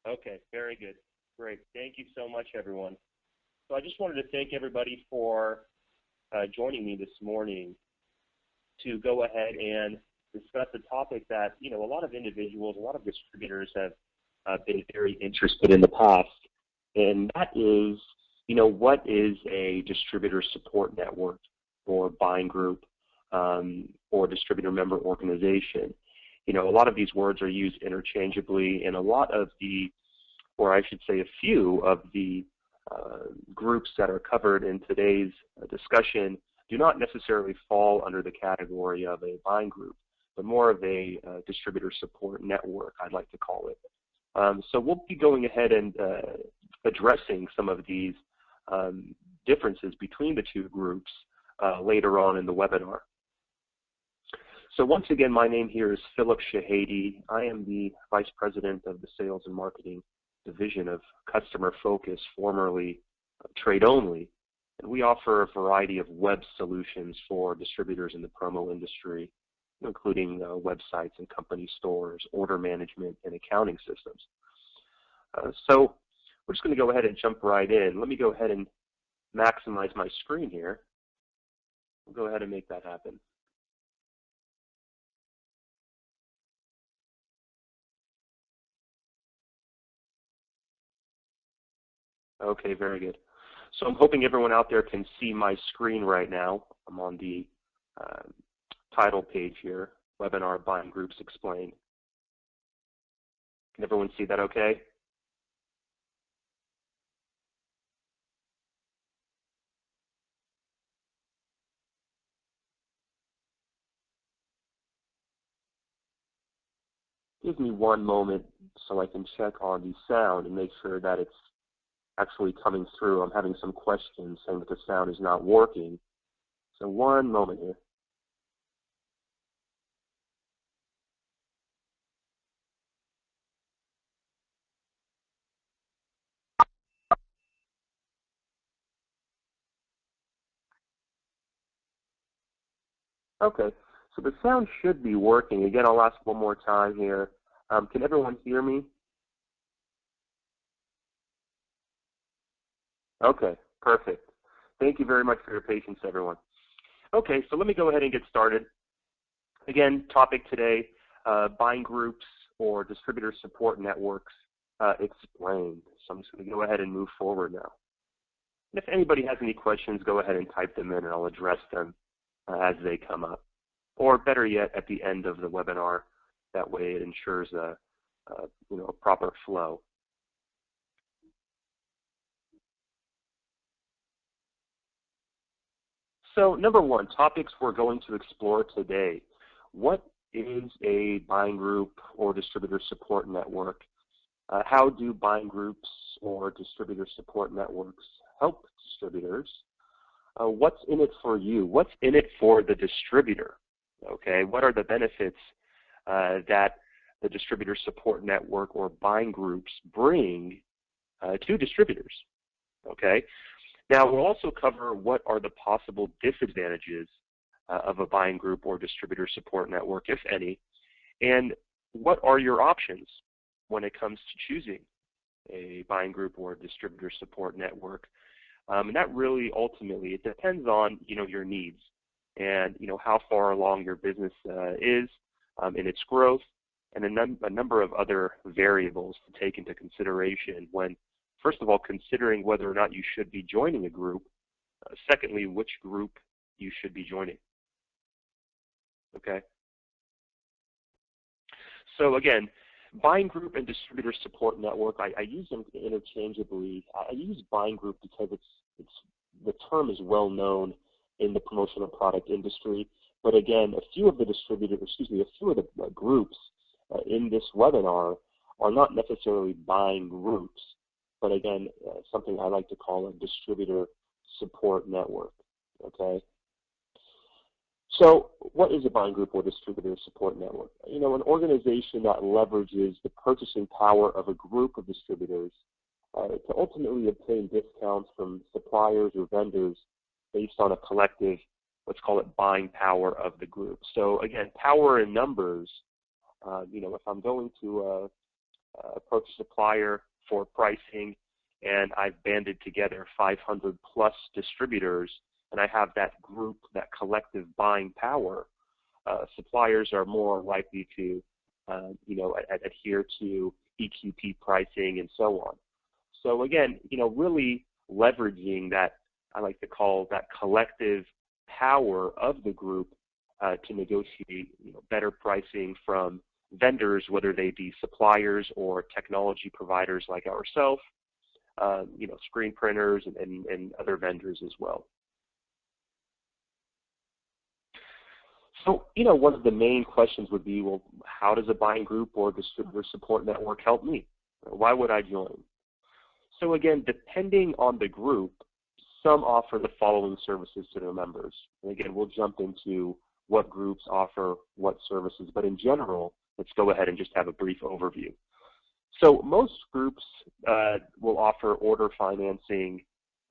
Okay, very good. Great. Thank you so much, everyone. So I just wanted to thank everybody for joining me this morning to go ahead and discuss a topic that, a lot of individuals, a lot of distributors have been very interested in the past, and that is, what is a distributor support network or buying group or distributor member organization? A lot of these words are used interchangeably, and a lot of the, or I should say a few of the groups that are covered in today's discussion do not necessarily fall under the category of a buying group, but more of a distributor support network, I'd like to call it. So we'll be going ahead and addressing some of these differences between the two groups later on in the webinar. So once again, my name here is Phillip. I am the Vice President of the Sales and Marketing Division of Customer Focus, formerly Trade Only, and we offer a variety of web solutions for distributors in the promo industry, including websites and company stores, order management, and accounting systems. So we're just going to go ahead and jump right in. Let me go ahead and maximize my screen here. We'll go ahead and make that happen. Okay, very good. So I'm hoping everyone out there can see my screen right now. I'm on the title page here, Webinar Buying Groups Explained. Can everyone see that okay? Give me one moment so I can check on the sound and make sure that it's actually coming through. I'm having some questions saying that the sound is not working. So one moment here. Okay, so the sound should be working. Again, I'll ask one more time here. Can everyone hear me? Okay, perfect. Thank you very much for your patience, everyone. Okay, so let me go ahead and get started. Again, topic today, buying groups or distributor support networks explained. So I'm just going to go ahead and move forward now. And if anybody has any questions, go ahead and type them in and I'll address them as they come up. Or better yet, at the end of the webinar. That way it ensures a proper flow. So number one, topics we're going to explore today. What is a buying group or distributor support network? How do buying groups or distributor support networks help distributors? What's in it for you? What's in it for the distributor? Okay, what are the benefits that the distributor support network or buying groups bring to distributors? Okay. Now, we'll also cover what are the possible disadvantages of a buying group or distributor support network, if any, and what are your options when it comes to choosing a buying group or distributor support network. And that really ultimately, it depends on your needs and how far along your business is in its growth, and a number of other variables to take into consideration when, first of all, considering whether or not you should be joining a group. Secondly, which group you should be joining. Okay. So again, buying group and distributor support network, I use them interchangeably. I use buying group because the term is well known in the promotional product industry. But again, a few of the groups in this webinar are not necessarily buying groups, but again, something I like to call a distributor support network. Okay. So what is a buying group or distributor support network? An organization that leverages the purchasing power of a group of distributors to ultimately obtain discounts from suppliers or vendors based on a collective, let's call it buying power of the group. So again, power in numbers, if I'm going to approach a supplier for pricing, and I've banded together 500 plus distributors, and I have that group, that collective buying power, suppliers are more likely to, adhere to EQP pricing and so on. So again, really leveraging that, I like to call that collective power of the group to negotiate, better pricing from vendors, whether they be suppliers or technology providers like ourselves, screen printers and other vendors as well. So, one of the main questions would be, well, how does a buying group or distributor support network help me? Why would I join? So again, depending on the group, some offer the following services to their members. And again, we'll jump into what groups offer what services, but in general, let's go ahead and just have a brief overview. So most groups will offer order financing,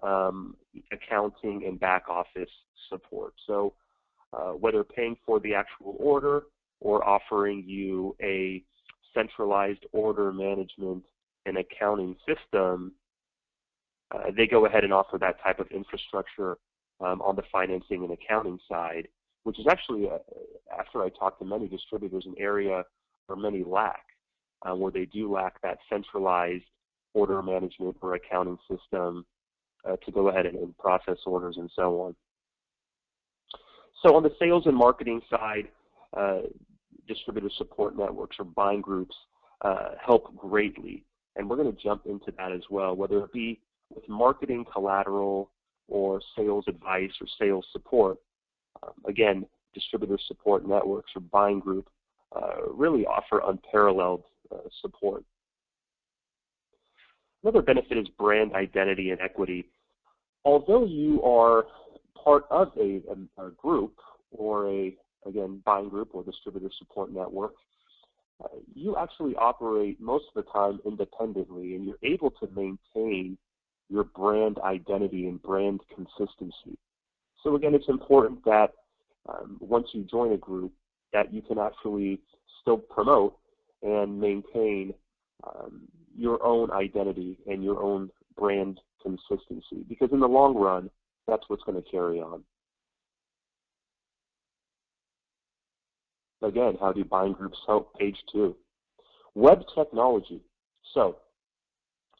accounting, and back office support. So whether paying for the actual order or offering you a centralized order management and accounting system, they go ahead and offer that type of infrastructure on the financing and accounting side, which is actually, after I talked to many distributors, an area where many lack, where they do lack that centralized order management or accounting system to go ahead and process orders and so on. So on the sales and marketing side, distributor support networks or buying groups help greatly. And we're going to jump into that as well, whether it be with marketing collateral or sales advice or sales support. Again, distributor support networks or buying group really offer unparalleled support. Another benefit is brand identity and equity. Although you are part of a group or again, buying group or distributor support network, you actually operate most of the time independently, and you're able to maintain your brand identity and brand consistency. So again, it's important that once you join a group, that you can actually still promote and maintain your own identity and your own brand consistency, because in the long run, that's what's going to carry on. Again, how do buying groups help? Page 2. Web technology. So,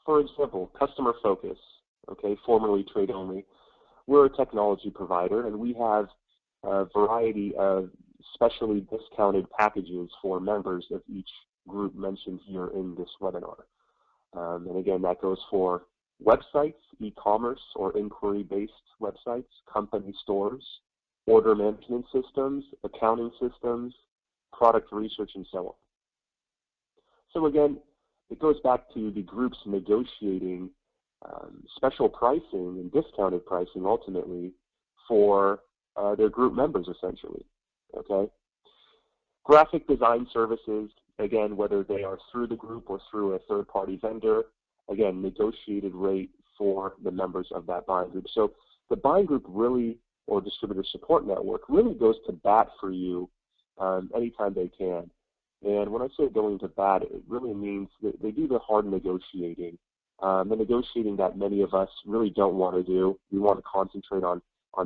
for example, customer focus, okay, formerly trade only. We're a technology provider, and we have a variety of specially discounted packages for members of each group mentioned here in this webinar. And again, that goes for websites, e-commerce or inquiry-based websites, company stores, order management systems, accounting systems, product research, and so on. So again, it goes back to the groups negotiating special pricing and discounted pricing ultimately for their group members essentially, okay? Graphic design services, again, whether they are through the group or through a third-party vendor, again, negotiated rate for the members of that buying group. So the buying group really, or distributor support network, really goes to bat for you anytime they can. And when I say going to bat, it really means that they do the hard negotiating, the negotiating that many of us really don't want to do. We want to concentrate on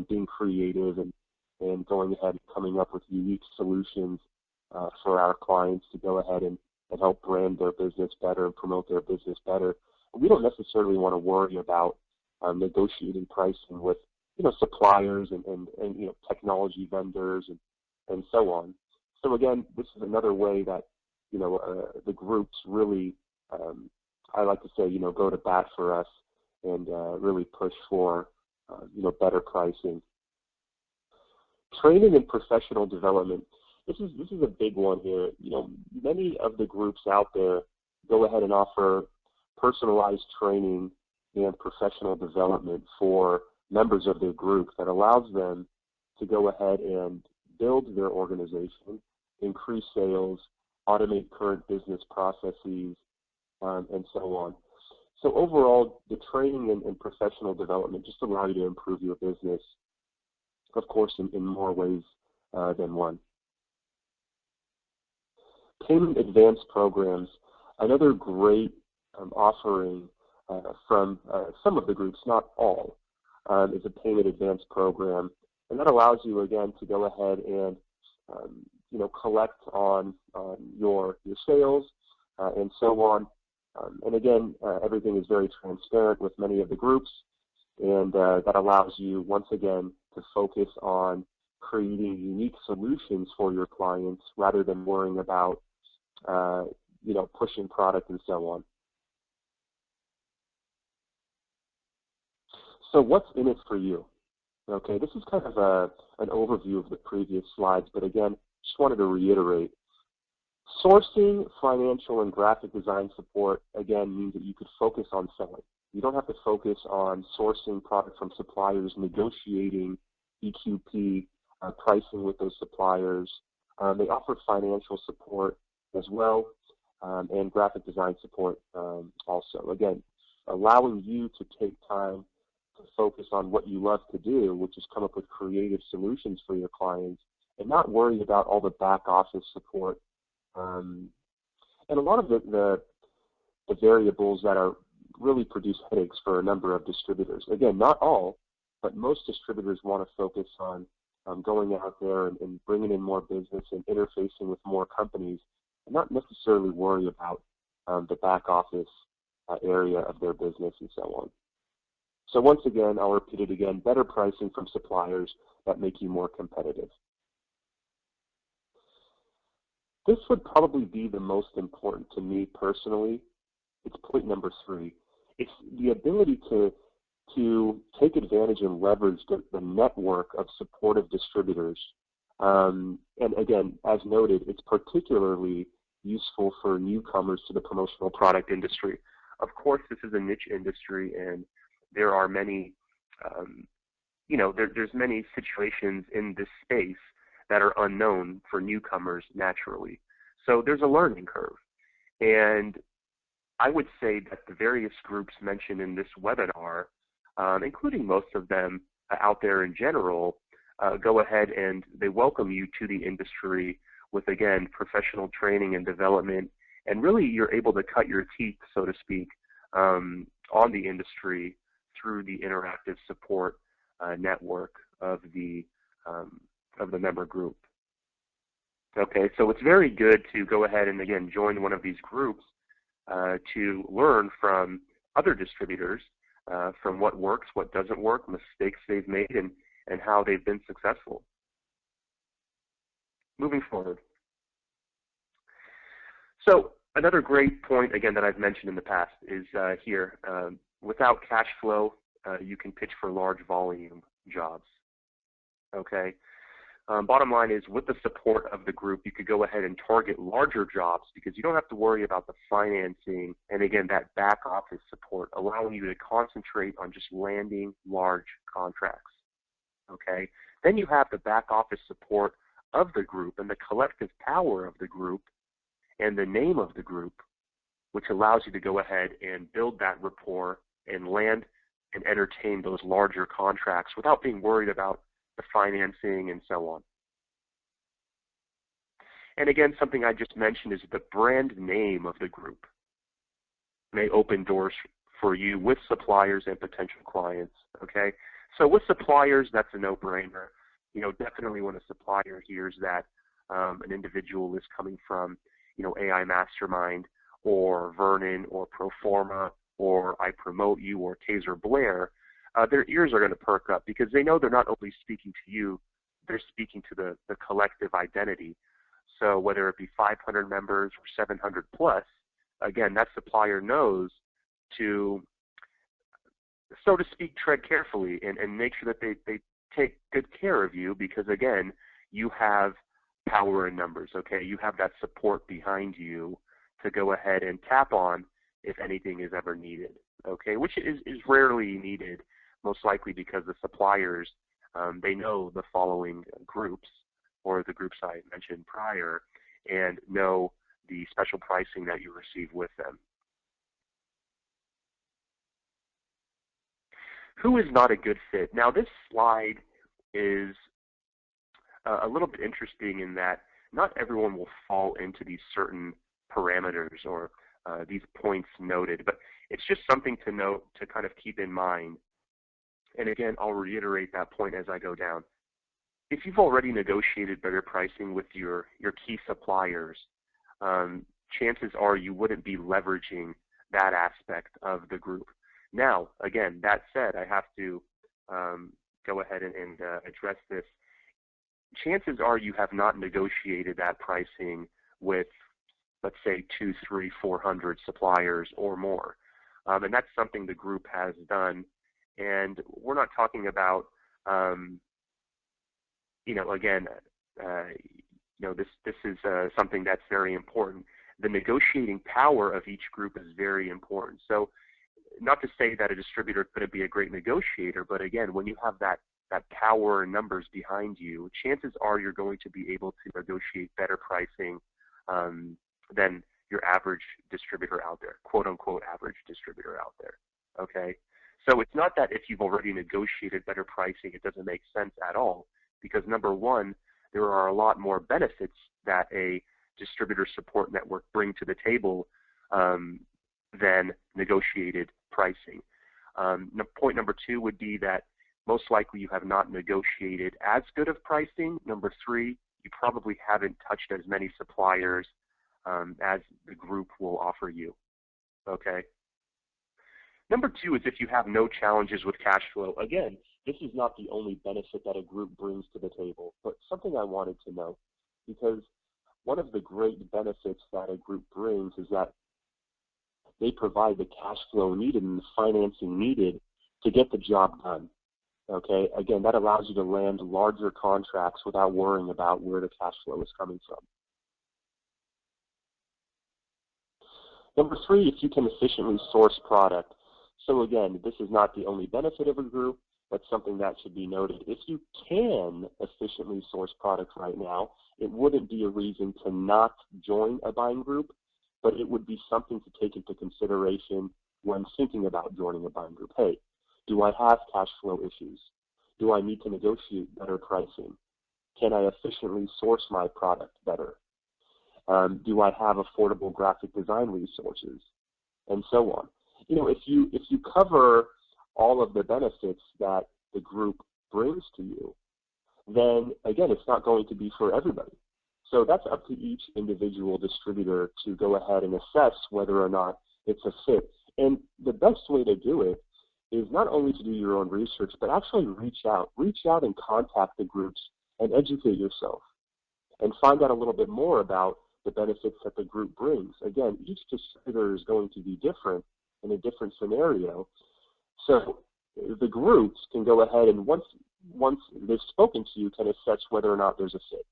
being creative and going ahead and coming up with unique solutions for our clients to go ahead and help brand their business better and promote their business better. We don't necessarily want to worry about negotiating pricing with suppliers and technology vendors and so on. So again, this is another way that the groups really, I like to say, go to bat for us and really push for better pricing. Training and professional development. This is a big one here. Many of the groups out there go ahead and offer personalized training and professional development for members of their group that allows them to go ahead and build their organization, increase sales, automate current business processes, and so on. So overall, the training and professional development just allow you to improve your business, of course, in more ways than one. Payment advance programs. Another great offering from some of the groups, not all, is a payment advance program, and that allows you again to go ahead and collect on your sales and so on. And again, everything is very transparent with many of the groups, and that allows you once again to focus on creating unique solutions for your clients rather than worrying about pushing product and so on. So what's in it for you? Okay, this is kind of an overview of the previous slides, but again, just wanted to reiterate. Sourcing, financial, and graphic design support, again, means that you could focus on selling. You don't have to focus on sourcing product from suppliers, negotiating EQP, pricing with those suppliers. They offer financial support as well, and graphic design support also. Again, allowing you to take time to focus on what you love to do, which is come up with creative solutions for your clients, and not worry about all the back office support and a lot of the variables that are really produce headaches for a number of distributors. Again, not all, but most distributors want to focus on going out there and bringing in more business and interfacing with more companies, and not necessarily worry about the back office area of their business and so on. So once again, I'll repeat it again, better pricing from suppliers that make you more competitive. This would probably be the most important to me personally. It's point number 3. It's the ability to take advantage and leverage the network of supportive distributors. And again, as noted, it's particularly useful for newcomers to the promotional product industry. Of course, this is a niche industry, and there are many, there's many situations in this space that are unknown for newcomers naturally. So there's a learning curve. And I would say that the various groups mentioned in this webinar, including most of them out there in general, go ahead and they welcome you to the industry with, again, professional training and development. And really you're able to cut your teeth, so to speak, on the industry through the interactive support network of the member group. Okay, so it's very good to go ahead and, again, join one of these groups to learn from other distributors, from what works, what doesn't work, mistakes they've made, and how they've been successful. Moving forward. So another great point, again, that I've mentioned in the past is here. Without cash flow, you can pitch for large volume jobs. Okay. Bottom line is, with the support of the group, you could go ahead and target larger jobs because you don't have to worry about the financing and, again, that back office support, allowing you to concentrate on just landing large contracts. Okay. Then you have the back office support of the group and the collective power of the group and the name of the group, which allows you to go ahead and build that rapport and land and entertain those larger contracts without being worried about the financing and so on. And again, something I just mentioned is the brand name of the group may open doors for you with suppliers and potential clients. Okay, so with suppliers, that's a no-brainer. Definitely when a supplier hears that an individual is coming from, AI Mastermind or Vernon or Proforma or I Promote You or Kaiser Blair, their ears are going to perk up because they know they're not only speaking to you, they're speaking to the collective identity. So whether it be 500 members or 700 plus, again, that supplier knows to, so to speak, tread carefully and make sure that they take good care of you because, again, you have power in numbers, okay? You have that support behind you to go ahead and tap on if anything is ever needed, okay? Which is rarely needed, most likely because the suppliers, they know the following groups or the groups I mentioned prior and know the special pricing that you receive with them. Who is not a good fit? Now this slide is a little bit interesting in that not everyone will fall into these certain parameters or these points noted. But it's just something to note, to kind of keep in mind. And again, I'll reiterate that point as I go down. If you've already negotiated better pricing with your key suppliers, chances are you wouldn't be leveraging that aspect of the group. Now, again, that said, I have to go ahead and address this. Chances are you have not negotiated that pricing with, let's say, 200, 300, 400 suppliers or more. And that's something the group has done. And we're not talking about, again, this is something that's very important. The negotiating power of each group is very important. So not to say that a distributor couldn't be a great negotiator, but again, when you have that power and numbers behind you, chances are you're going to be able to negotiate better pricing than your average distributor out there, quote unquote average distributor out there. Okay? So it's not that if you've already negotiated better pricing, it doesn't make sense at all, because number one, there are a lot more benefits that a distributor support network bring to the table than negotiated pricing. Point number two would be that most likely you have not negotiated as good of pricing. Number three, you probably haven't touched as many suppliers as the group will offer you. Okay. Number two is if you have no challenges with cash flow. Again, this is not the only benefit that a group brings to the table, but something I wanted to note, because one of the great benefits that a group brings is that they provide the cash flow needed and the financing needed to get the job done. Okay, again, that allows you to land larger contracts without worrying about where the cash flow is coming from. Number three, if you can efficiently source product. So again, this is not the only benefit of a group, but something that should be noted. If you can efficiently source products right now, it wouldn't be a reason to not join a buying group, but it would be something to take into consideration when thinking about joining a buying group. Hey, do I have cash flow issues? Do I need to negotiate better pricing? Can I efficiently source my product better? Do I have affordable graphic design resources? And so on. If you cover all of the benefits that the group brings to you, then again, it's not going to be for everybody. So that's up to each individual distributor to go ahead and assess whether or not it's a fit. And the best way to do it is not only to do your own research, but actually reach out and contact the groups and educate yourself and find out a little bit more about the benefits that the group brings. Again, each distributor is going to be different in a different scenario. So the groups can go ahead and once they've spoken to you, can assess whether or not there's a fit.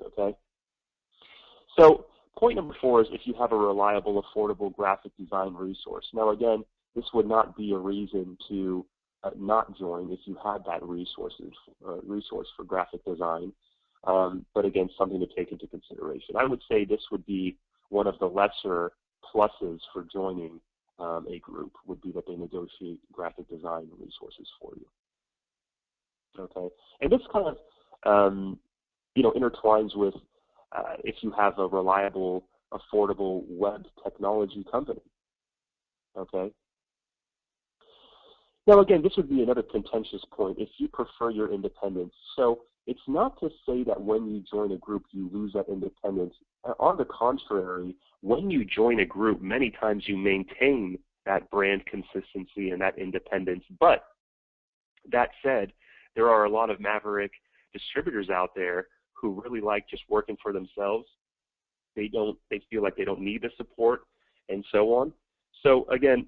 Okay? So point number four is if you have a reliable, affordable graphic design resource. Now again, this would not be a reason to not join if you had that resource for graphic design. But again, something to take into consideration. I would say this would be one of the lesser pluses for joining a group, would be that they negotiate graphic design resources for you. Okay, and this kind of intertwines with if you have a reliable, affordable web technology company. Okay. Now again, this would be another contentious point if you prefer your independence. So it's not to say that when you join a group you lose that independence. On the contrary, when you join a group, many times you maintain that brand consistency and that independence. But that said, there are a lot of maverick distributors out there who really like just working for themselves. They feel like they don't need the support and so on. So again,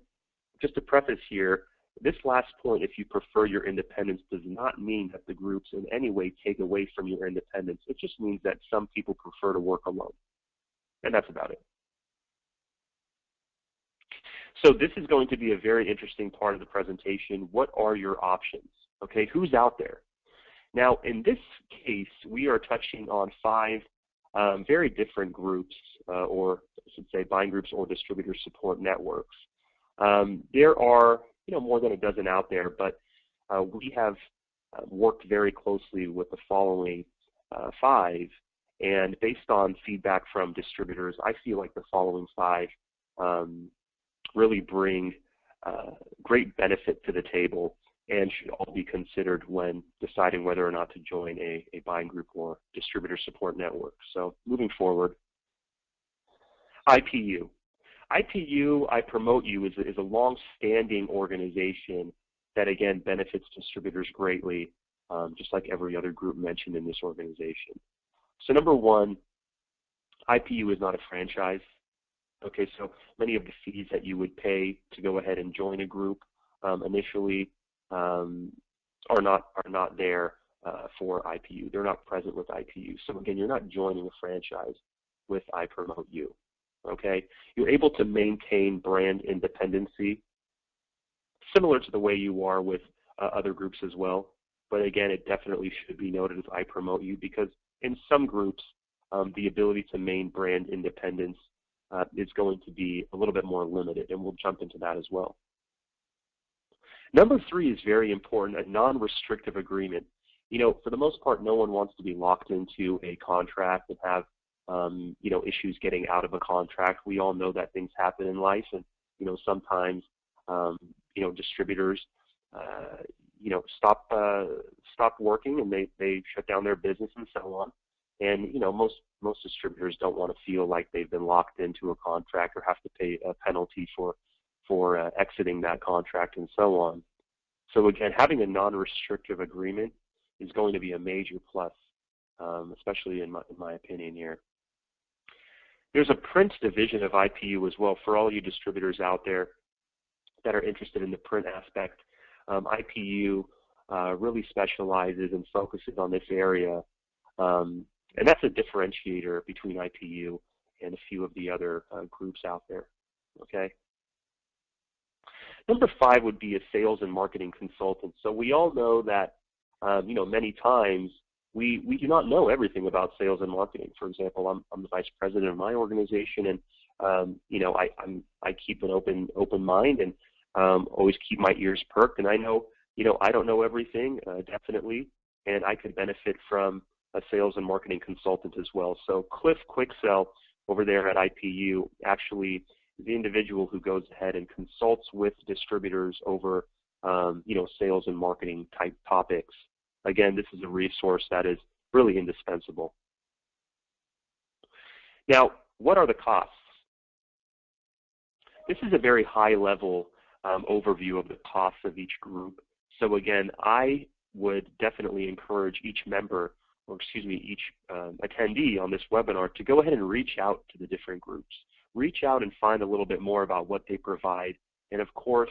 just to preface here, this last point, if you prefer your independence, does not mean that the groups in any way take away from your independence. It just means that some people prefer to work alone. And that's about it. So this is going to be a very interesting part of the presentation. What are your options? Okay, who's out there? Now, in this case, we are touching on 5 very different groups, or I should say buying groups or distributor support networks. There are more than a dozen out there, but we have worked very closely with the following 5, And based on feedback from distributors, I feel like the following 5 really bring great benefit to the table and should all be considered when deciding whether or not to join a buying group or distributor support network. So moving forward, IPU. IPU, I Promote You, is a long-standing organization that, again, benefits distributors greatly, just like every other group mentioned in this organization. So number 1, IPU is not a franchise. Okay, so many of the fees that you would pay to go ahead and join a group initially are not there for IPU. They're not present with IPU. So again, you're not joining a franchise with I Promote You. Okay, you're able to maintain brand independency, similar to the way you are with other groups as well. But again, it definitely should be noted as I Promote You, because in some groups, the ability to maintain brand independence is going to be a little bit more limited, and we'll jump into that as well. Number 3 is very important, a non-restrictive agreement. You know, for the most part, no one wants to be locked into a contract and have you know, issues getting out of a contract. We all know that things happen in life, and you know, sometimes you know, distributors you know, stop working, and they shut down their business and so on. And you know, most distributors don't want to feel like they've been locked into a contract or have to pay a penalty for exiting that contract and so on. So again, having a non-restrictive agreement is going to be a major plus, especially in my opinion here. There's a print division of IPU as well for all you distributors out there that are interested in the print aspect. IPU really specializes and focuses on this area, and that's a differentiator between IPU and a few of the other groups out there. Okay. Number 5 would be a sales and marketing consultant. So we all know that you know, many times we do not know everything about sales and marketing. For example, I'm the vice president of my organization, and you know, I keep an open mind and always keep my ears perked. And I know, you know, I don't know everything, definitely, and I could benefit from a sales and marketing consultant as well. So Cliff Quicksell over there at IPU actually is the individual who goes ahead and consults with distributors over you know, sales and marketing type topics. Again, this is a resource that is really indispensable. Now, what are the costs? This is a very high level overview of the costs of each group. So again, I would definitely encourage each member, or excuse me, each attendee on this webinar to go ahead and reach out to the different groups. Reach out and find a little bit more about what they provide, and of course,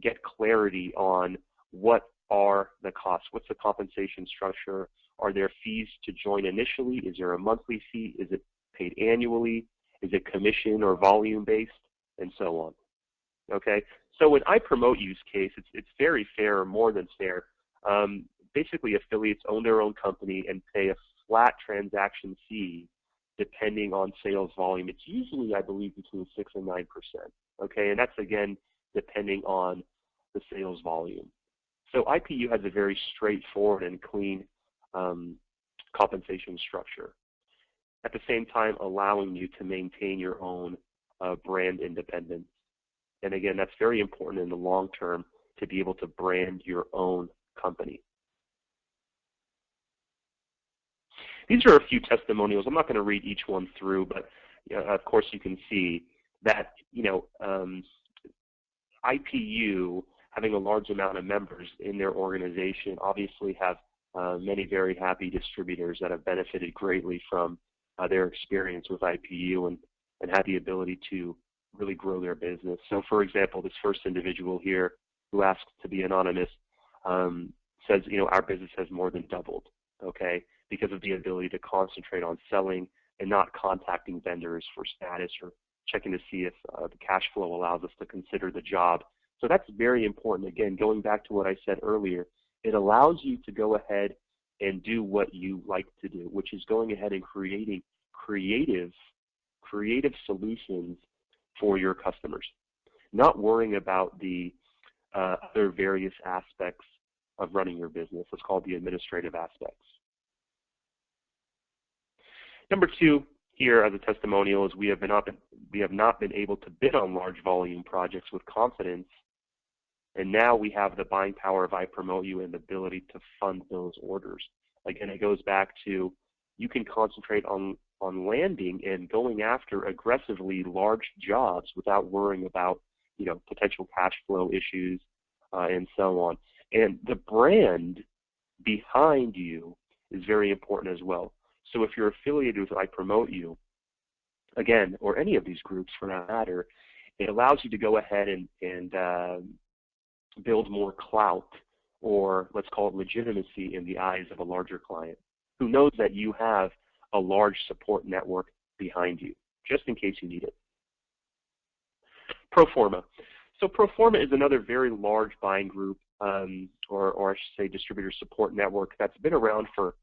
get clarity on what are the costs. What's the compensation structure? Are there fees to join initially? Is there a monthly fee? Is it paid annually? Is it commission or volume based? And so on. Okay, so in I Promote You's case, it's very fair, or more than fair. Basically, affiliates own their own company and pay a flat transaction fee depending on sales volume. It's usually, I believe, between 6 and 9%. Okay, and that's again depending on the sales volume. So IPU has a very straightforward and clean compensation structure, at the same time allowing you to maintain your own brand independence. And again, that's very important in the long term, to be able to brand your own company. These are a few testimonials. I'm not going to read each one through, but of course you can see that, you know, IPU, having a large amount of members in their organization, obviously have many very happy distributors that have benefited greatly from their experience with IPU and had the ability to really grow their business. So for example, this first individual here who asked to be anonymous says, you know, our business has more than doubled, okay, because of the ability to concentrate on selling and not contacting vendors for status or checking to see if the cash flow allows us to consider the job. So that's very important. Again, going back to what I said earlier, it allows you to go ahead and do what you like to do, which is going ahead and creating creative solutions for your customers, not worrying about the other various aspects of running your business. Let's call it the administrative aspects. Number two here as a testimonial is we have not been able to bid on large volume projects with confidence, and now we have the buying power of I Promote You and the ability to fund those orders. Again, it goes back to you can concentrate on landing and going after aggressively large jobs without worrying about potential cash flow issues and so on. And the brand behind you is very important as well. So if you're affiliated with I Promote You, again, or any of these groups for that matter, it allows you to go ahead and build more clout, or let's call it legitimacy, in the eyes of a larger client who knows that you have a large support network behind you, just in case you need it. Proforma. So Proforma is another very large buying group, or I should say distributor support network that's been around for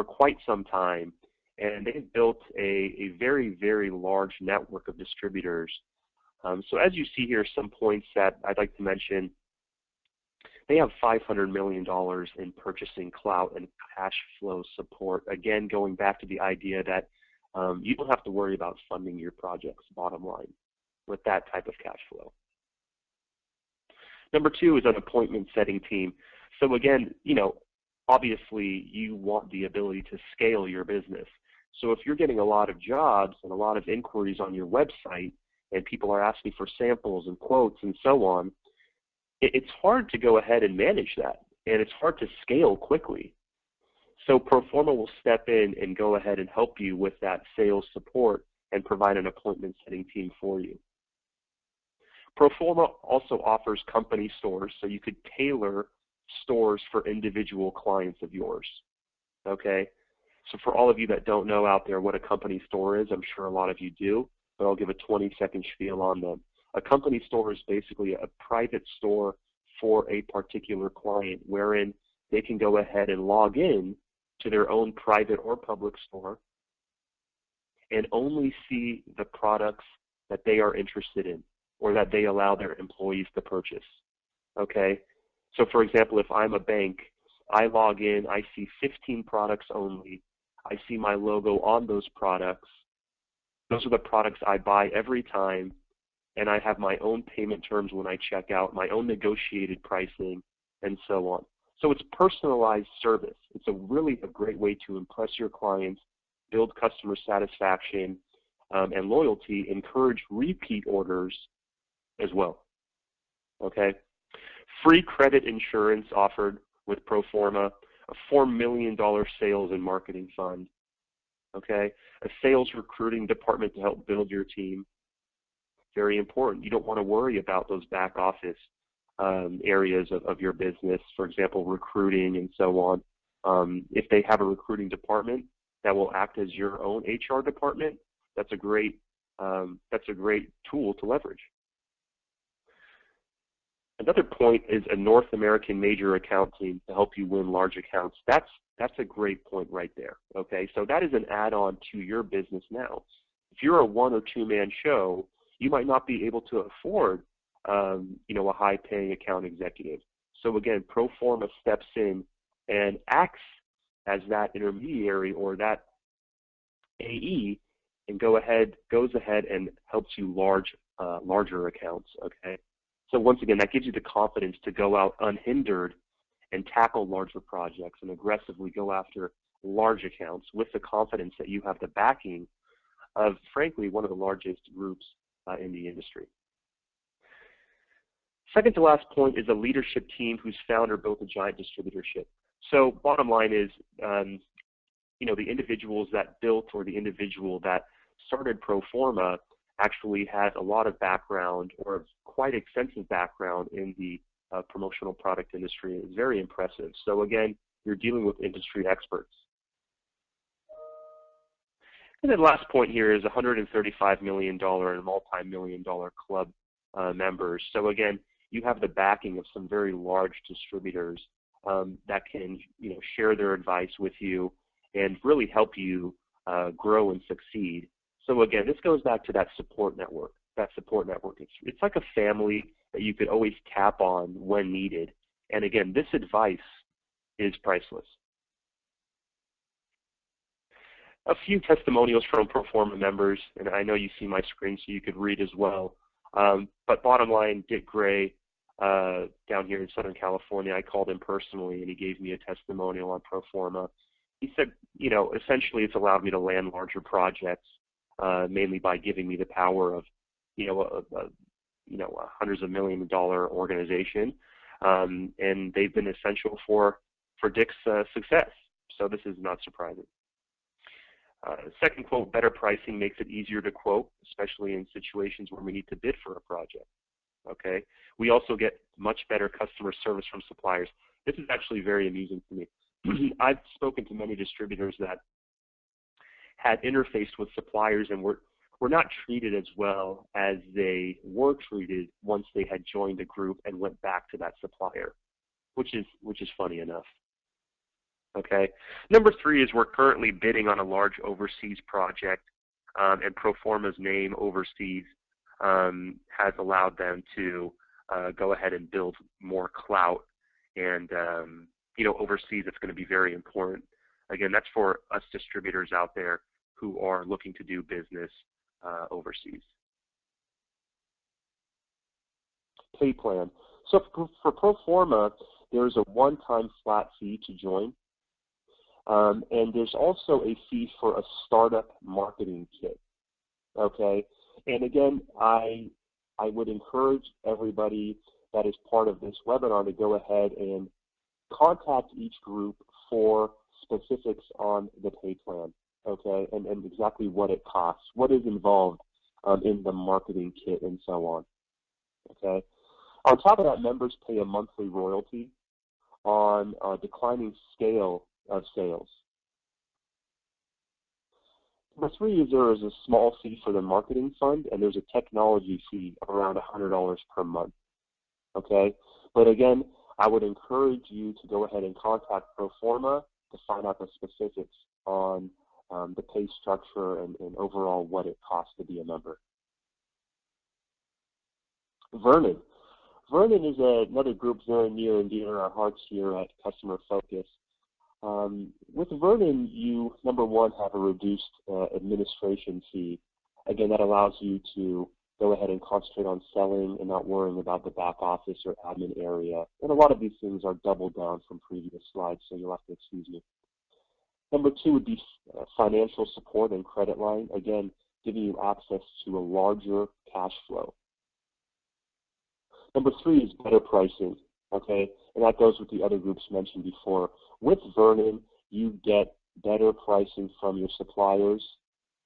quite some time, and they've built a very, very large network of distributors. So as you see here, some points that I'd like to mention. They have $500 million in purchasing clout and cash flow support. Again, going back to the idea that you don't have to worry about funding your projects, bottom line, with that type of cash flow. Number two is an appointment setting team. So again, obviously you want the ability to scale your business. So if you're getting a lot of jobs and a lot of inquiries on your website and people are asking for samples and quotes and so on, it's hard to go ahead and manage that, and it's hard to scale quickly. So Proforma will step in and go ahead and help you with that sales support and provide an appointment setting team for you. Proforma also offers company stores, so you could tailor stores for individual clients of yours. Okay? So for all of you that don't know out there what a company store is, I'm sure a lot of you do, but I'll give a 20-second spiel on them. A company store is basically a private store for a particular client wherein they can go ahead and log in to their own private or public store and only see the products that they are interested in or that they allow their employees to purchase. Okay? So for example, if I'm a bank, I log in, I see 15 products only. I see my logo on those products. Those are the products I buy every time, and I have my own payment terms when I check out, my own negotiated pricing, and so on. So it's personalized service. It's really a great way to impress your clients, build customer satisfaction and loyalty, encourage repeat orders as well. Okay? Free credit insurance offered with Proforma, a $4 million sales and marketing fund. Okay? A sales recruiting department to help build your team. Very important. You don't want to worry about those back office areas of your business, for example, recruiting and so on. If they have a recruiting department that will act as your own HR department, that's a great tool to leverage. Another point is a North American major account team to help you win large accounts. That's a great point right there. Okay, so that is an add-on to your business now. If you're a one or two man show, you might not be able to afford a high-paying account executive. So again, Proforma steps in and acts as that intermediary or that AE and goes ahead and helps you larger accounts. Okay. So once again, that gives you the confidence to go out unhindered and tackle larger projects and aggressively go after large accounts with the confidence that you have the backing of, frankly, one of the largest groups in the industry. Second to last point is a leadership team whose founder built a giant distributorship. So bottom line is, the individuals that built or the individual that started Proforma actually has a lot of background or quite extensive background in the promotional product industry. It's very impressive. So again, you're dealing with industry experts. And then last point here is $135 million and multi-million-dollar club members. So again, you have the backing of some very large distributors that can share their advice with you and really help you grow and succeed. So again, this goes back to that support network. It's like a family that you could always tap on when needed. And again, this advice is priceless. a few testimonials from Proforma members, and I know you see my screen so you could read as well. But bottom line, Dick Gray, down here in Southern California, I called him personally, and he gave me a testimonial on Proforma. He said, essentially it's allowed me to land larger projects, mainly by giving me the power of, hundreds of $1,000,000 organization, and they've been essential for Dick's success. So this is not surprising. Second quote, better pricing makes it easier to quote, especially in situations where we need to bid for a project. Okay. We also get much better customer service from suppliers. This is actually very amusing to me. I've spoken to many distributors that had interfaced with suppliers and were not treated as well as they were treated once they had joined a group and went back to that supplier, which is funny enough. Okay. Number 3 is we're currently bidding on a large overseas project, and Proforma's name overseas has allowed them to go ahead and build more clout. And, overseas, it's going to be very important. Again, that's for us distributors out there who are looking to do business overseas. Pay plan. So for Proforma, there's a one-time flat fee to join. And there's also a fee for a startup marketing kit. Okay, and again, I would encourage everybody that is part of this webinar to go ahead and contact each group for specifics on the pay plan. Okay, and exactly what it costs, what is involved in the marketing kit, and so on. Okay, on top of that, members pay a monthly royalty on a declining scale of sales. Number 3 is there is a small fee for the marketing fund, and there's a technology fee of around $100 per month. Okay, but again, I would encourage you to go ahead and contact Proforma to find out the specifics on the pay structure and overall what it costs to be a member. Vernon. Vernon is another group very near and dear to our hearts here at Customer Focus. With Vernon, you, number 1, have a reduced administration fee. Again, that allows you to go ahead and concentrate on selling and not worrying about the back office or admin area. And a lot of these things are doubled down from previous slides, so you'll have to excuse me. Number 2 would be financial support and credit line. Again, giving you access to a larger cash flow. Number 3 is better pricing. Okay, and that goes with the other groups mentioned before. With Vernon, you get better pricing from your suppliers,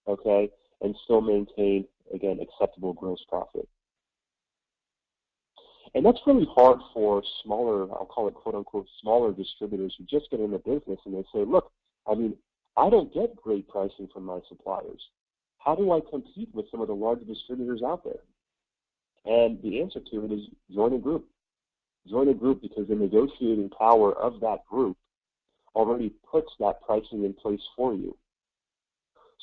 okay, and still maintain, again, acceptable gross profit. And that's really hard for smaller, I'll call it quote-unquote smaller distributors who just get in the business and they say, look, I don't get great pricing from my suppliers. How do I compete with some of the large distributors out there? And the answer to it is join a group. Join a group because the negotiating power of that group already puts that pricing in place for you.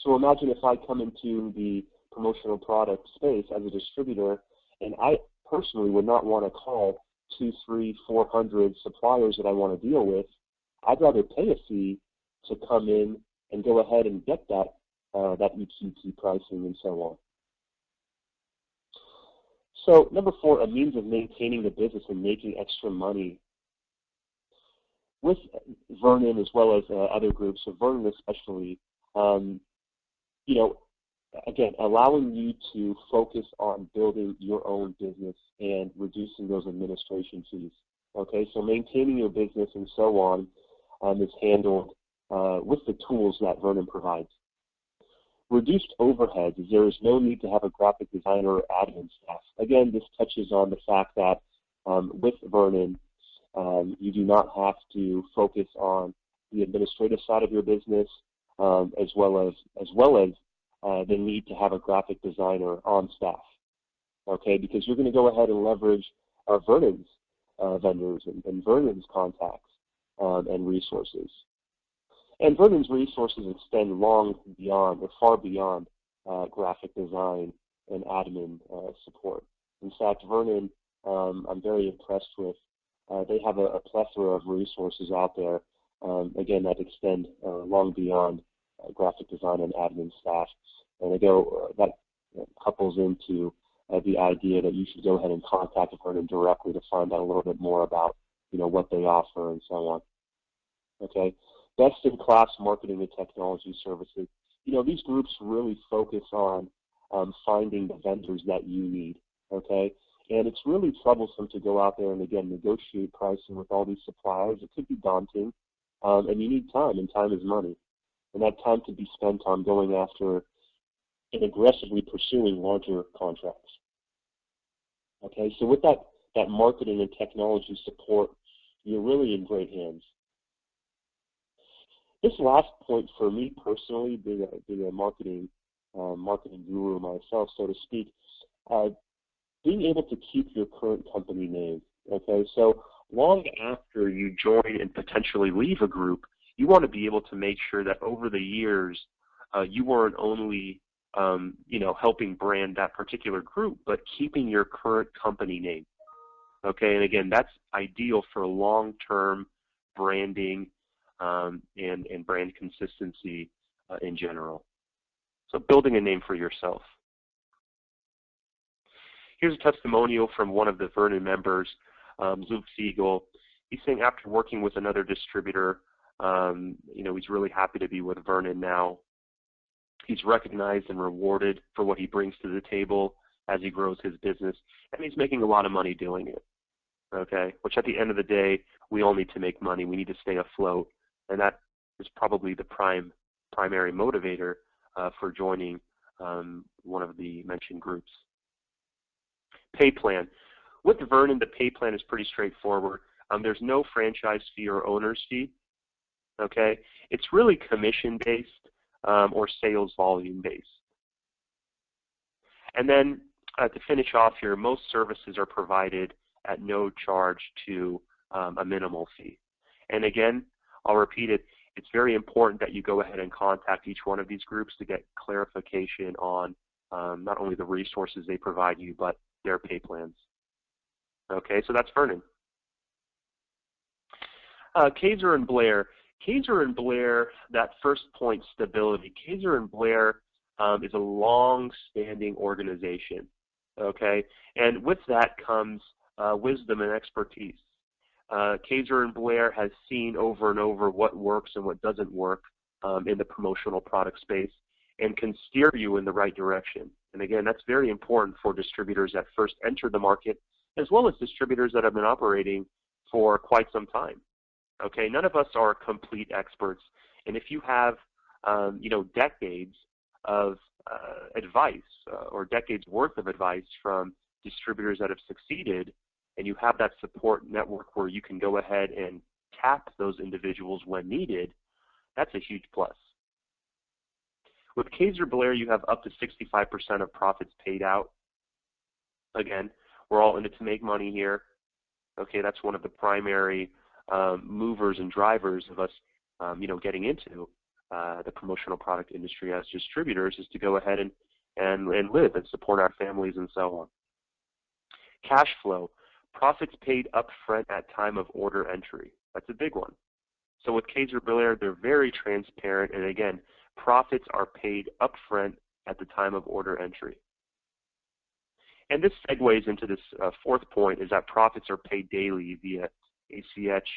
So imagine if I come into the promotional product space as a distributor, and I personally would not want to call 200, 300, 400 suppliers that I want to deal with. I'd rather pay a fee to come in and go ahead and get that EQT pricing and so on. So number 4, a means of maintaining the business and making extra money. With Vernon as well as other groups, so Vernon especially, again, allowing you to focus on building your own business and reducing those administration fees. Okay, so maintaining your business and so on is handled with the tools that Vernon provides. Reduced overheads, as there is no need to have a graphic designer or admin staff. Again, this touches on the fact that with Vernon, you do not have to focus on the administrative side of your business, as well as the need to have a graphic designer on staff. Okay, because you're going to go ahead and leverage Vernon's vendors and Vernon's contacts and resources. And Vernon's resources extend long beyond, or far beyond, graphic design and admin support. In fact, Vernon, I'm very impressed with. They have a plethora of resources out there, again, that extend long beyond graphic design and admin staff. And that couples into the idea that you should go ahead and contact Vernon directly to find out a little bit more about what they offer and so on. Okay, best-in-class marketing and technology services. These groups really focus on finding the vendors that you need. Okay, and it's really troublesome to go out there and again negotiate pricing with all these suppliers. It could be daunting, and you need time, and time is money, and that time could be spent on going after and aggressively pursuing larger contracts. Okay, so with that marketing and technology support, you're really in great hands. This last point for me personally, being a marketing guru myself, so to speak, being able to keep your current company name. Okay, so long after you join and potentially leave a group, you want to be able to make sure that over the years you weren't only helping brand that particular group, but keeping your current company name. Okay, and again, that's ideal for long-term branding and brand consistency in general. So building a name for yourself. Here's a testimonial from one of the Vernon members, Luke Siegel. He's saying after working with another distributor, he's really happy to be with Vernon now. He's recognized and rewarded for what he brings to the table as he grows his business, and he's making a lot of money doing it. Okay, which at the end of the day, we all need to make money. We need to stay afloat, and that is probably the primary motivator for joining one of the mentioned groups. Pay plan. With Vernon, the pay plan is pretty straightforward. There's no franchise fee or owner's fee. Okay, it's really commission-based or sales volume-based. And then to finish off here, most services are provided at no charge to a minimal fee. And again, I'll repeat it, it's very important that you go ahead and contact each one of these groups to get clarification on not only the resources they provide you, but their pay plans. Okay, so that's Vernon. Kaiser and Blair. Kaiser and Blair, that first point, stability. Kaiser and Blair is a long-standing organization, okay? And with that comes wisdom and expertise. Kaiser and Blair has seen over and over what works and what doesn't work in the promotional product space and can steer you in the right direction. And again, that's very important for distributors that first enter the market, as well as distributors that have been operating for quite some time. Okay, none of us are complete experts, and if you have, decades of advice or decades worth of advice from distributors that have succeeded, and you have that support network where you can go ahead and tap those individuals when needed, that's a huge plus. With Kaiser Blair, you have up to 65% of profits paid out. Again, we're all in it to make money here. Okay, that's one of the primary movers and drivers of us, getting into the promotional product industry as distributors, is to go ahead and live and support our families and so on. Cash flow, profits paid up front at time of order entry. That's a big one. So with Kaiser Blair, they're very transparent, and again, profits are paid up front at the time of order entry. And this segues into this fourth point, is that profits are paid daily via ACH,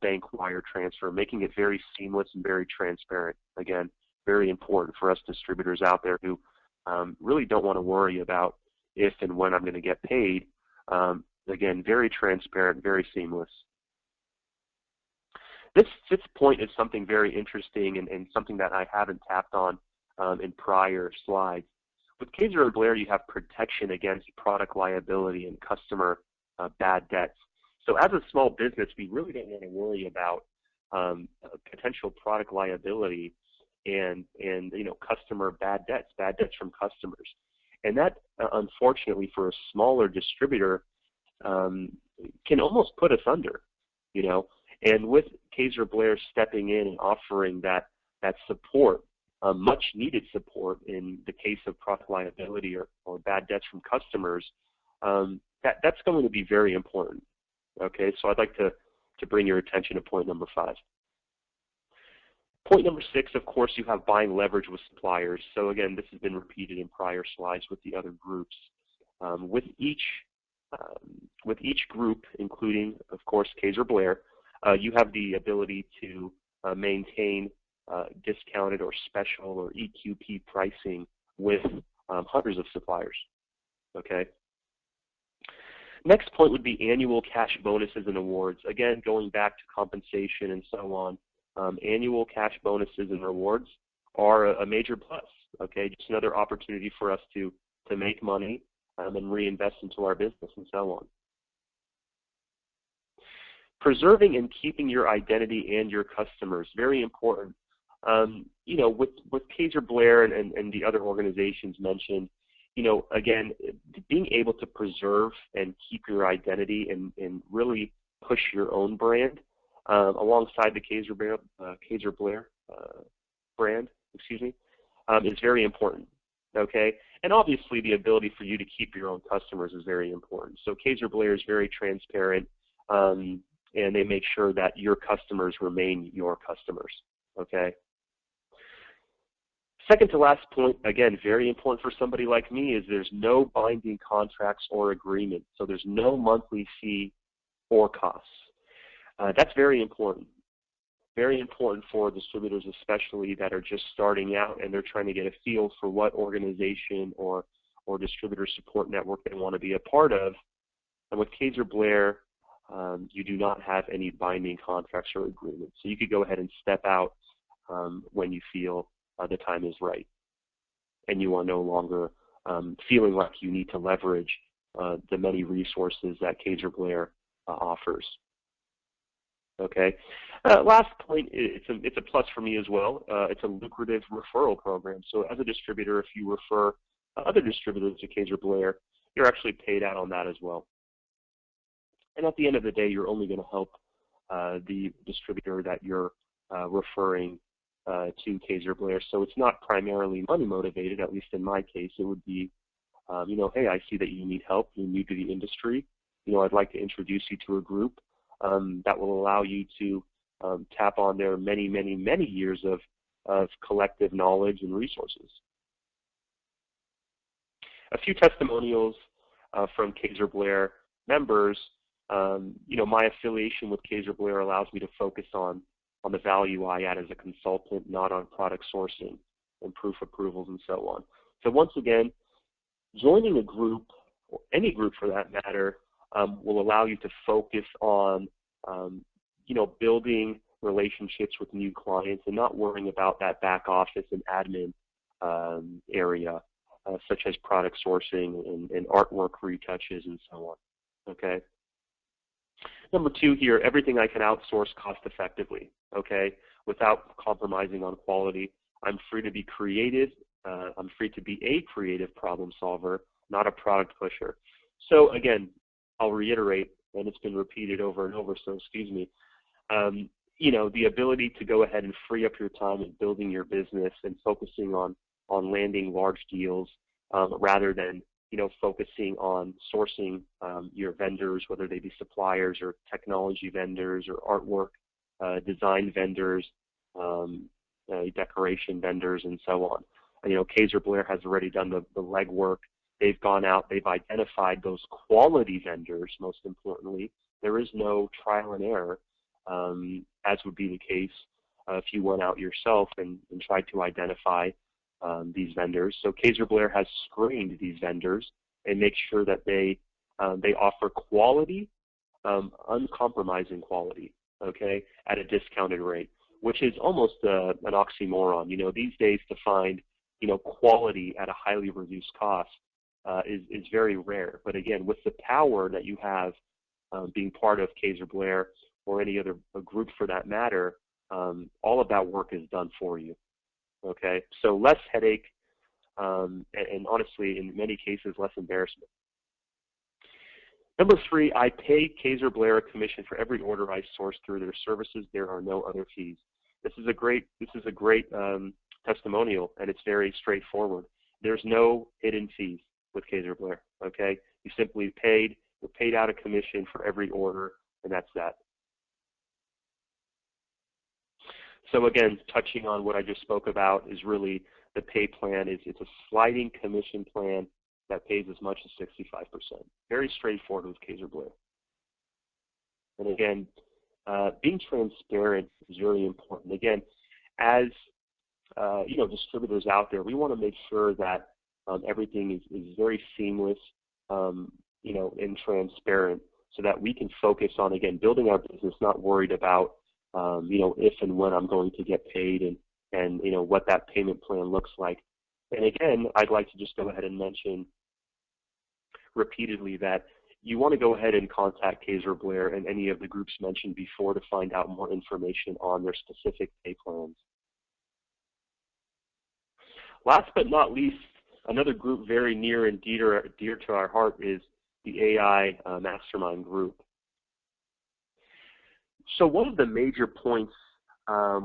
bank wire transfer, making it very seamless and very transparent. Again, very important for us distributors out there who really don't want to worry about if and when I'm going to get paid. Again, very transparent, very seamless. This fifth point is something very interesting and something that I haven't tapped on in prior slides. With Kaiser and Blair, you have protection against product liability and customer bad debts. So as a small business, we really don't want to worry about potential product liability and customer bad debts from customers. And that, unfortunately, for a smaller distributor, can almost put us under, And with Kaiser Blair stepping in and offering that support, much needed support in the case of product liability or bad debts from customers, that's going to be very important. Okay, so I'd like to bring your attention to point number 5. Point number 6, of course, you have buying leverage with suppliers. So again, this has been repeated in prior slides with the other groups. With each group, including, of course, Kaiser Blair, you have the ability to maintain discounted or special or EQP pricing with hundreds of suppliers. Okay. Next point would be annual cash bonuses and awards. Again, going back to compensation and so on, annual cash bonuses and rewards are a major plus. Okay, just another opportunity for us to make money and reinvest into our business and so on. Preserving and keeping your identity and your customers, very important. You know, with Kaiser Blair and the other organizations mentioned, you know, again, being able to preserve and keep your identity and really push your own brand alongside the Kaiser Blair brand, is very important. Okay, and obviously the ability for you to keep your own customers is very important. So Kaiser Blair is very transparent, and they make sure that your customers remain your customers. Okay. Second to last point, again, very important for somebody like me, is there's no binding contracts or agreements. So there's no monthly fee or costs. That's very important. Very important for distributors, especially that are just starting out and they're trying to get a feel for what organization or distributor support network they want to be a part of. And with Kaiser Blair, you do not have any binding contracts or agreements. So you could go ahead and step out when you feel the time is right, and you are no longer feeling like you need to leverage the many resources that Kaiser Blair offers. Okay. Last point, it's a plus for me as well. It's a lucrative referral program. So as a distributor, if you refer other distributors to Kaiser Blair, you're actually paid out on that as well. And at the end of the day, you're only going to help the distributor that you're referring to Kaiser Blair. So it's not primarily money motivated, at least in my case. It would be, you know, hey, I see that you need help, you're new to the industry. You know, I'd like to introduce you to a group that will allow you to tap on their many, many, many years of collective knowledge and resources. A few testimonials from Kaiser Blair members. You know, my affiliation with Kaiser Blair allows me to focus on the value I add as a consultant, not on product sourcing and proof approvals and so on. So once again, joining a group, or any group for that matter, will allow you to focus on, you know, building relationships with new clients and not worrying about that back office and admin area, such as product sourcing and artwork retouches and so on. Okay. Number 2 here, everything I can outsource cost effectively, okay, without compromising on quality. I'm free to be creative. I'm free to be a creative problem solver, not a product pusher. So again, I'll reiterate, and it's been repeated over and over, so excuse me, you know, the ability to go ahead and free up your time in building your business and focusing on landing large deals rather than, you know, focusing on sourcing your vendors, whether they be suppliers or technology vendors or artwork design vendors, decoration vendors, and so on. You know, Kaiser Blair has already done the legwork. They've gone out, they've identified those quality vendors, most importantly. There is no trial and error, as would be the case if you went out yourself and tried to identify these vendors. So Kaiser Blair has screened these vendors and make sure that they offer quality, uncompromising quality, okay, at a discounted rate, which is almost an oxymoron. You know, these days to find, you know, quality at a highly reduced cost is very rare. But again, with the power that you have being part of Kaiser Blair or any other group for that matter, all of that work is done for you. Okay, so less headache, and honestly, in many cases, less embarrassment. Number 3, I pay Kaiser Blair a commission for every order I source through their services. There are no other fees. This is a great testimonial, and it's very straightforward. There's no hidden fees with Kaiser Blair. Okay, you simply you're paid out a commission for every order, and that's that. So again, touching on what I just spoke about is really the pay plan. It's a sliding commission plan that pays as much as 65%. Very straightforward with Kaiser Blair. And again, being transparent is very important. Again, as distributors out there, we want to make sure that everything is very seamless, and transparent, so that we can focus on, again, building our business, not worried about, if and when I'm going to get paid and what that payment plan looks like. And again, I'd like to just go ahead and mention repeatedly that you want to go ahead and contact Kaiser Blair and any of the groups mentioned before to find out more information on their specific pay plans. Last but not least, another group very near and dear to our heart is the AI Mastermind group. So one of the major points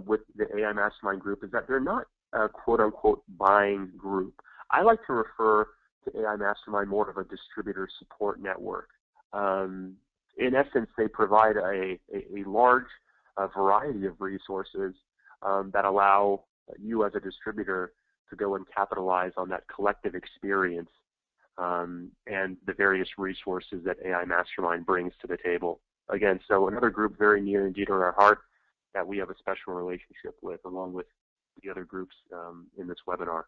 with the AI Mastermind group is that they're not a quote-unquote buying group. I like to refer to AI Mastermind more of a distributor support network. In essence, they provide a large variety of resources that allow you as a distributor to go and capitalize on that collective experience and the various resources that AI Mastermind brings to the table. Again, so another group very near and dear to our heart that we have a special relationship with, along with the other groups in this webinar.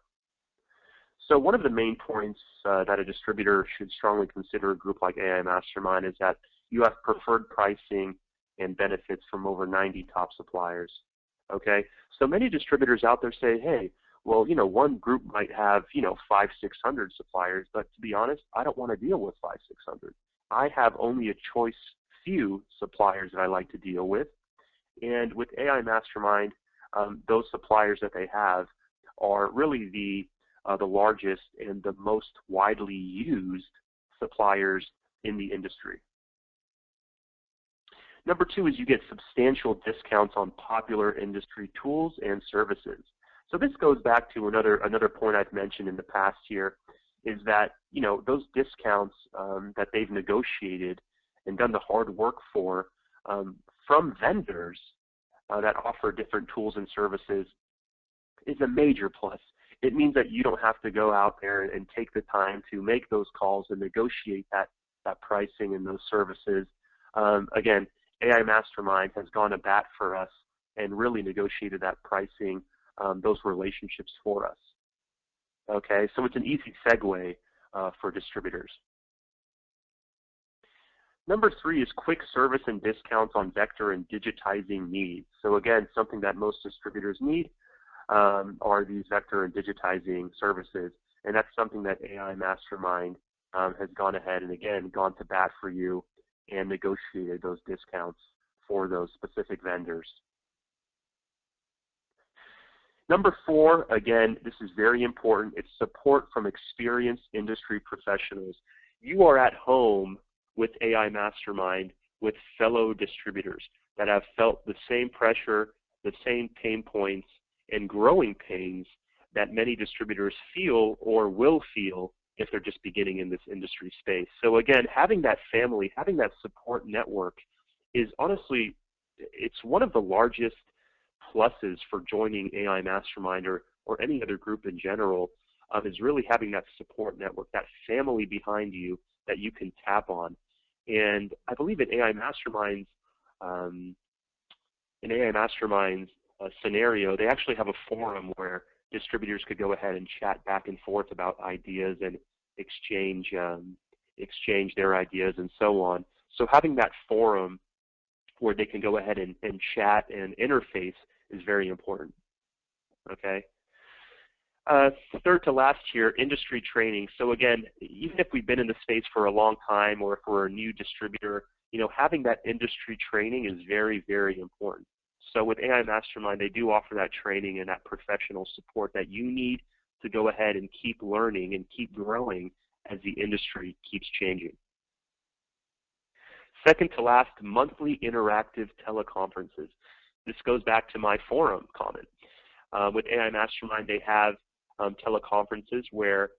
So one of the main points that a distributor should strongly consider a group like AI Mastermind is that you have preferred pricing and benefits from over 90 top suppliers. Okay, so many distributors out there say, hey, well, one group might have, 500, 600 suppliers, but to be honest, I don't want to deal with 500, 600. I have only a choice few suppliers that I like to deal with. And with AI Mastermind, those suppliers that they have are really the largest and the most widely used suppliers in the industry. Number two is you get substantial discounts on popular industry tools and services. So this goes back to another point I've mentioned in the past here, is that those discounts that they've negotiated and done the hard work for from vendors that offer different tools and services is a major plus. It means that you don't have to go out there and take the time to make those calls and negotiate that pricing and those services. Again, AI Mastermind has gone to bat for us and really negotiated that pricing, those relationships for us. Okay, so it's an easy segue for distributors. Number three is quick service and discounts on vector and digitizing needs. So again, something that most distributors need are these vector and digitizing services, and that's something that AI Mastermind has gone ahead and again gone to bat for you and negotiated those discounts for those specific vendors. Number four, again, this is very important, it's support from experienced industry professionals. You are at home with AI Mastermind with fellow distributors that have felt the same pressure, the same pain points, and growing pains that many distributors feel or will feel if they're just beginning in this industry space. So again, having that family, having that support network is honestly, it's one of the largest pluses for joining AI Mastermind or any other group in general, is really having that support network, that family behind you that you can tap on. And I believe in AI Mastermind's scenario, they actually have a forum where distributors could go ahead and chat back and forth about ideas and exchange their ideas and so on. So having that forum where they can go ahead and chat and interface is very important. Okay. Third to last here, industry training. So again, even if we've been in the space for a long time or if we're a new distributor, having that industry training is very, very important. So with AI Mastermind, they do offer that training and that professional support that you need to go ahead and keep learning and keep growing as the industry keeps changing. Second to last, monthly interactive teleconferences. This goes back to my forum comment. With AI Mastermind, they have teleconferences where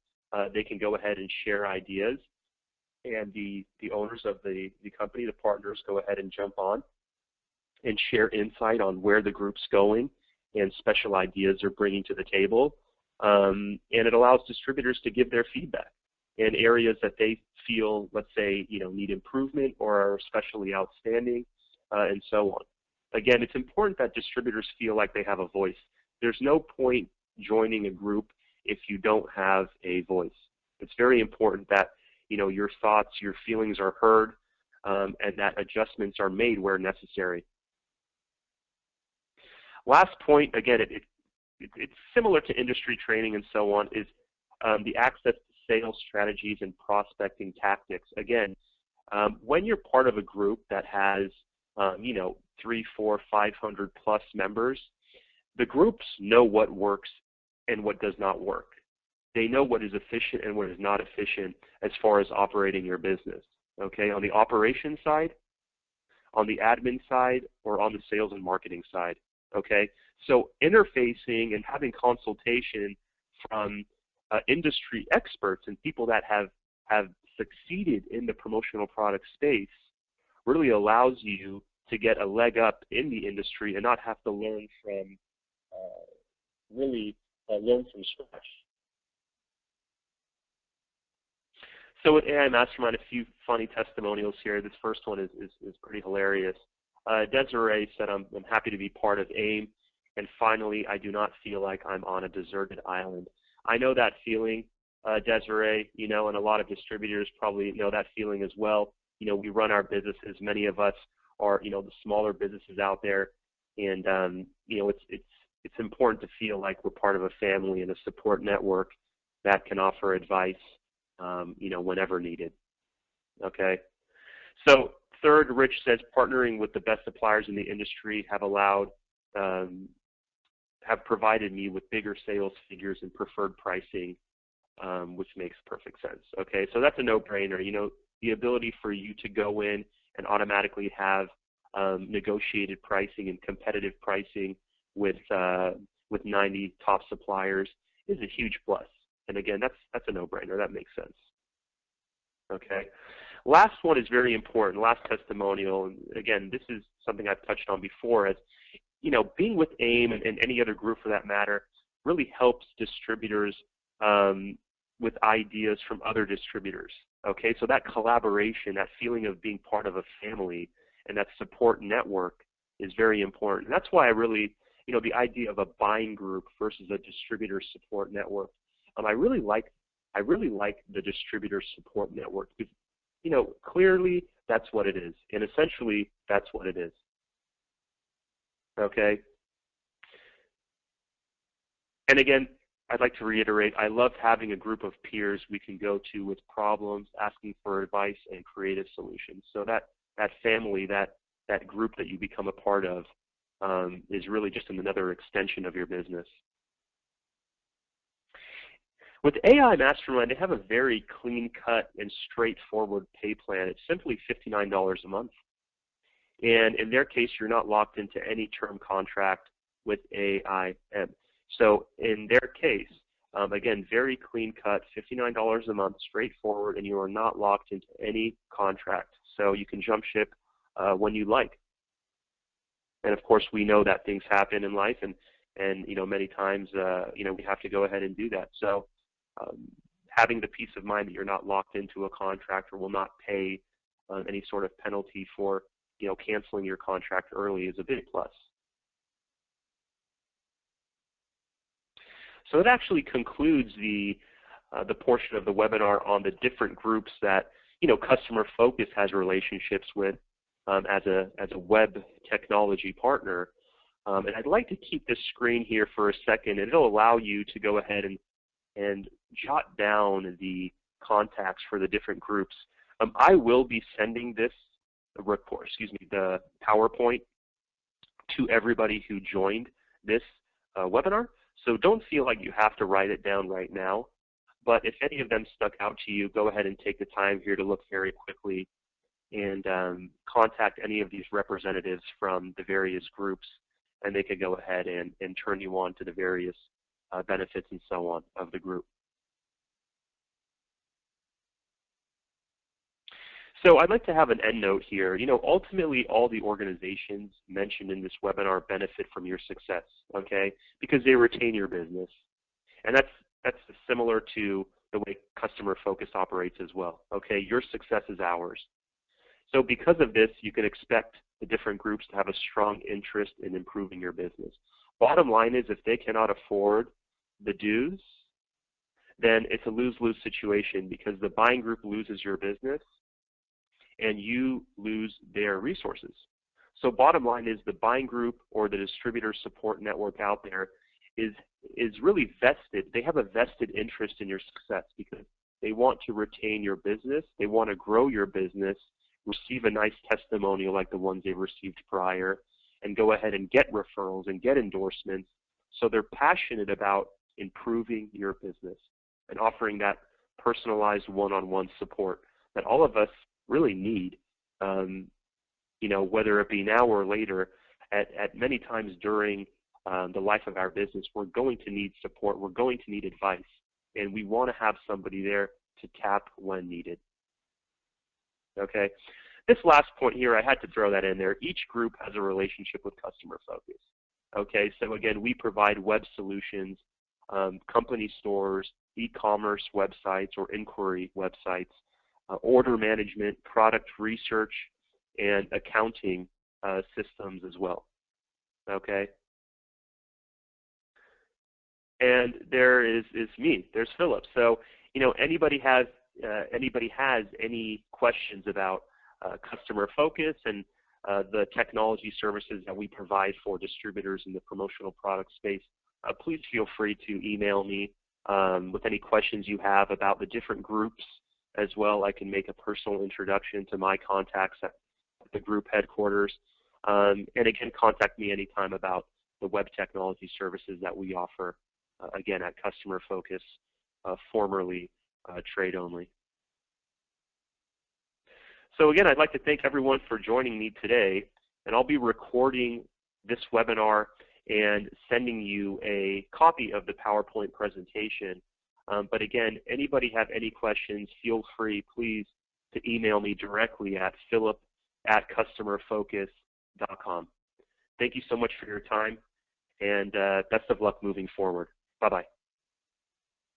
they can go ahead and share ideas, and the owners of the company, the partners, go ahead and jump on and share insight on where the group's going and special ideas they're bringing to the table. And it allows distributors to give their feedback in areas that they feel, let's say, need improvement or are especially outstanding, and so on. Again, it's important that distributors feel like they have a voice. There's no point joining a group if you don't have a voice. It's very important that your thoughts, your feelings are heard, and that adjustments are made where necessary. Last point, again, it's similar to industry training and so on, is the access to sales strategies and prospecting tactics. Again, when you're part of a group that has 300, 400, 500 plus members, the groups know what works and what does not work. They know what is efficient and what is not efficient as far as operating your business. Okay, on the operations side, on the admin side, or on the sales and marketing side. Okay, so interfacing and having consultation from industry experts and people that have succeeded in the promotional product space really allows you to get a leg up in the industry and not have to learn from learn from scratch. So with AI Mastermind, a few funny testimonials here. This first one is pretty hilarious. Desiree said, I'm happy to be part of AIM, and finally, I do not feel like I'm on a deserted island. I know that feeling, Desiree, and a lot of distributors probably know that feeling as well. We run our businesses. Many of us are, the smaller businesses out there, and, it's important to feel like we're part of a family and a support network that can offer advice, whenever needed. Okay. So third, Rich says, partnering with the best suppliers in the industry have provided me with bigger sales figures and preferred pricing, which makes perfect sense. Okay, so that's a no-brainer. The ability for you to go in and automatically have negotiated pricing and competitive pricing with 90 top suppliers is a huge plus. And again, that's a no-brainer. That makes sense. Okay. Last one is very important. Last testimonial, and again, this is something I've touched on before. As being with AIM and any other group for that matter really helps distributors with ideas from other distributors. Okay, so that collaboration, that feeling of being part of a family, and that support network is very important. And that's why I really, the idea of a buying group versus a distributor support network. I really like the distributor support network because, clearly that's what it is, and essentially that's what it is. Okay. And again, I'd like to reiterate, I love having a group of peers we can go to with problems, asking for advice and creative solutions. So that family, that group that you become a part of, is really just another extension of your business. With AI Mastermind, they have a very clean-cut and straightforward pay plan. It's simply $59 a month. And in their case, you're not locked into any term contract with AIM. So in their case, again, very clean-cut, $59 a month, straightforward, and you are not locked into any contract. So you can jump ship when you like. And of course, we know that things happen in life, and many times, we have to go ahead and do that. So having the peace of mind that you're not locked into a contract or will not pay any sort of penalty for canceling your contract early is a big plus. So that actually concludes the portion of the webinar on the different groups that Customer Focus has relationships with as a web technology partner. And I'd like to keep this screen here for a second, and it'll allow you to go ahead and jot down the contacts for the different groups. I will be sending this report, the PowerPoint to everybody who joined this webinar. So don't feel like you have to write it down right now. But if any of them stuck out to you, go ahead and take the time here to look very quickly and contact any of these representatives from the various groups, and they could go ahead and turn you on to the various benefits and so on of the group. So I'd like to have an end note here. Ultimately, all the organizations mentioned in this webinar benefit from your success, okay, because they retain your business. And that's similar to the way customer focus operates as well, okay? Your success is ours. So because of this, you can expect the different groups to have a strong interest in improving your business. Bottom line is, if they cannot afford the dues, then it's a lose-lose situation, because the buying group loses your business and you lose their resources. So bottom line is, the buying group or the distributor support network out there is really vested. They have a vested interest in your success, because they want to retain your business. They want to grow your business, receive a nice testimonial like the ones they've received prior, and go ahead and get referrals and get endorsements. So they're passionate about improving your business and offering that personalized one-on-one support that all of us really need, whether it be now or later. At many times during the life of our business, we're going to need support. We're going to need advice, and we want to have somebody there to tap when needed. Okay. This last point here, I had to throw that in there. Each group has a relationship with customer focus. Okay, so again, we provide web solutions, company stores, e-commerce websites or inquiry websites, order management, product research, and accounting systems as well. Okay. And there is me. There's Phillip. So, anybody has any questions about customer focus and the technology services that we provide for distributors in the promotional product space, please feel free to email me with any questions you have about the different groups as well. I can make a personal introduction to my contacts at the group headquarters. And again, contact me anytime about the web technology services that we offer, again, at Customer Focus, formerly Trade Only. So again, I'd like to thank everyone for joining me today, and I'll be recording this webinar and sending you a copy of the PowerPoint presentation. But again, anybody have any questions, feel free, please, to email me directly at phillip@customerfocus.com. Thank you so much for your time, and best of luck moving forward. Bye-bye.